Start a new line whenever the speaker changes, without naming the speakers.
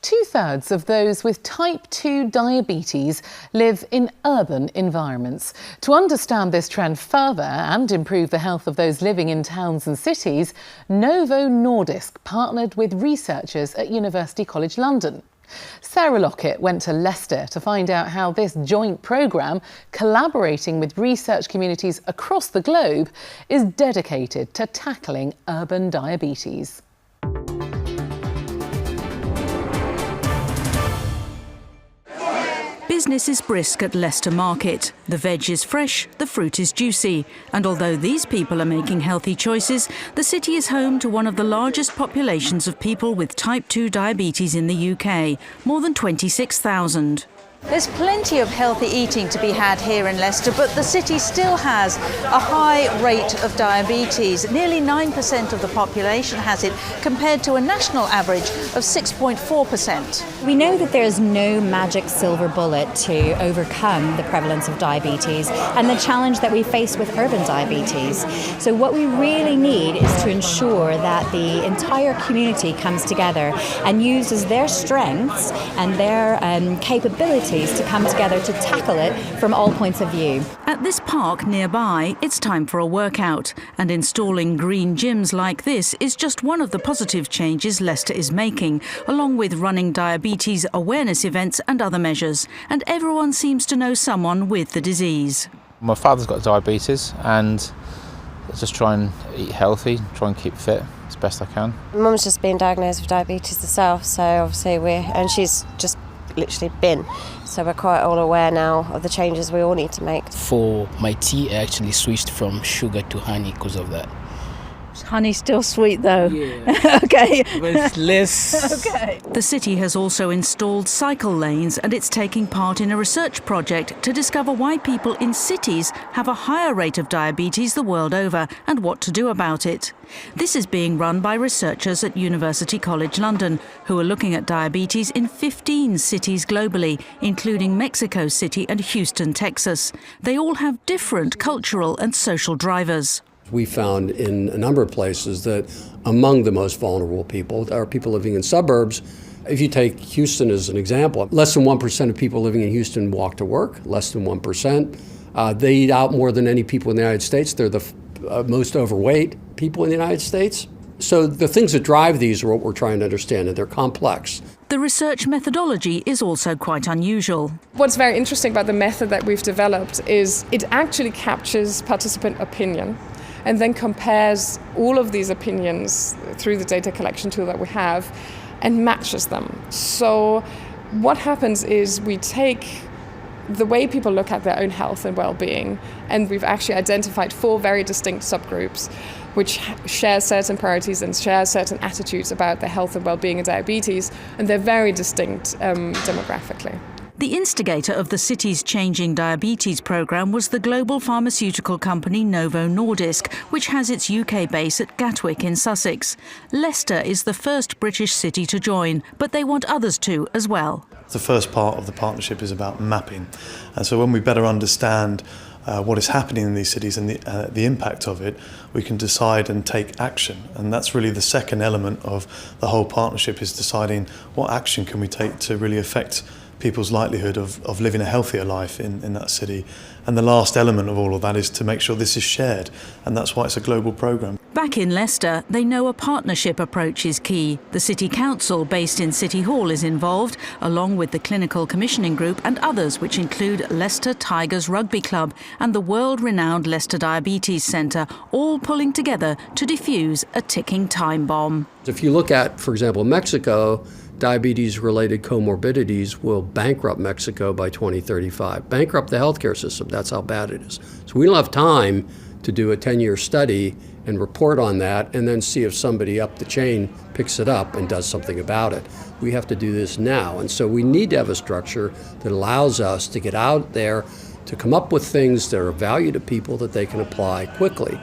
2/3 of those with type 2 diabetes live in urban environments. To understand this trend further and improve the health of those living in towns and cities, Novo Nordisk partnered with researchers at University College London. Sarah Lockett went to Leicester to find out how this joint programme, collaborating with research communities across the globe, is dedicated to tackling urban diabetes.
Business is brisk at Leicester Market. The veg is fresh, the fruit is juicy. And although these people are making healthy choices, the city is home to one of the largest populations of people with type 2 diabetes in the UK, more than 26,000.
There's plenty of healthy eating to be had here in Leicester, but the city still has a high rate of diabetes. Nearly 9% of the population has it, compared to a national average of 6.4%.
We know that there's no magic silver bullet to overcome the prevalence of diabetes and the challenge that we face with urban diabetes. So what we really need is to ensure that the entire community comes together and uses their strengths and their capabilities to come together to tackle it from all points of view.
At this park nearby, it's time for a workout, and installing green gyms like this is just one of the positive changes Leicester is making, along with running diabetes awareness events and other measures. And everyone seems to know someone with the disease.
My father's got diabetes, and I just try and eat healthy, try and keep fit as best I can.
Mum's just been diagnosed with diabetes herself, so obviously she's just literally been. So we're quite all aware now of the changes we all need to make.
For my tea, I actually switched from sugar to honey because of that.
Honey's still sweet though.
Yeah.
Okay.
But it's less.
Okay.
The city has also installed cycle lanes, and it's taking part in a research project to discover why people in cities have a higher rate of diabetes the world over and what to do about it. This is being run by researchers at University College London, who are looking at diabetes in 15 cities globally, including Mexico City and Houston, Texas. They all have different cultural and social drivers.
We found in a number of places that among the most vulnerable people are people living in suburbs. If you take Houston as an example, less than 1% of people living in Houston walk to work, less than 1%. They eat out more than any people in the United States. They're the most overweight people in the United States. So the things that drive these are what we're trying to understand, and they're complex.
The research methodology is also quite unusual.
What's very interesting about the method that we've developed is it actually captures participant opinion and then compares all of these opinions through the data collection tool that we have and matches them. So what happens is we take the way people look at their own health and well-being, and we've actually identified 4 very distinct subgroups which share certain priorities and share certain attitudes about their health and well-being and diabetes, and they're very distinct demographically.
The instigator of the city's Changing Diabetes programme was the global pharmaceutical company Novo Nordisk, which has its UK base at Gatwick in Sussex. Leicester is the first British city to join, but they want others to as well.
The first part of the partnership is about mapping. And so when we better understand what is happening in these cities and the impact of it, we can decide and take action. And that's really the second element of the whole partnership, is deciding what action can we take to really affect people's likelihood of living a healthier life in that city. And the last element of all of that is to make sure this is shared, and that's why it's a global programme.
Back in Leicester, they know a partnership approach is key. The City Council, based in City Hall, is involved, along with the Clinical Commissioning Group and others, which include Leicester Tigers Rugby Club and the world-renowned Leicester Diabetes Centre, all pulling together to defuse a ticking time bomb.
If you look at, for example, Mexico, diabetes-related comorbidities will bankrupt Mexico by 2035, bankrupt the healthcare system. That's how bad it is. So we don't have time to do a 10-year study and report on that and then see if somebody up the chain picks it up and does something about it. We have to do this now. And so we need to have a structure that allows us to get out there, to come up with things that are of value to people that they can apply quickly.